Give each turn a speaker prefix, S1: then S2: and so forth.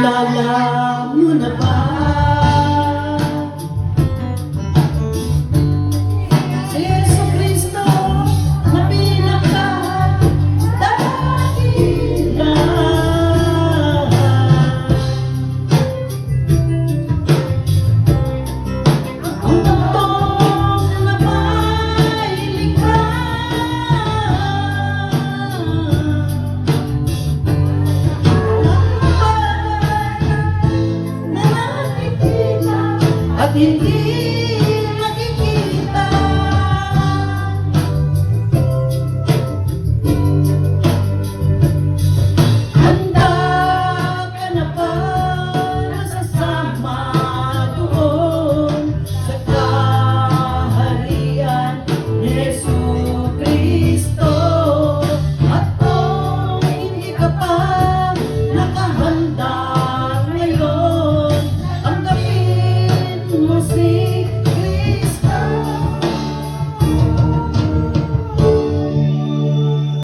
S1: Naalala mo na ba si Jesucristo na pinakadakila? Ang totoo na may likha, at hindi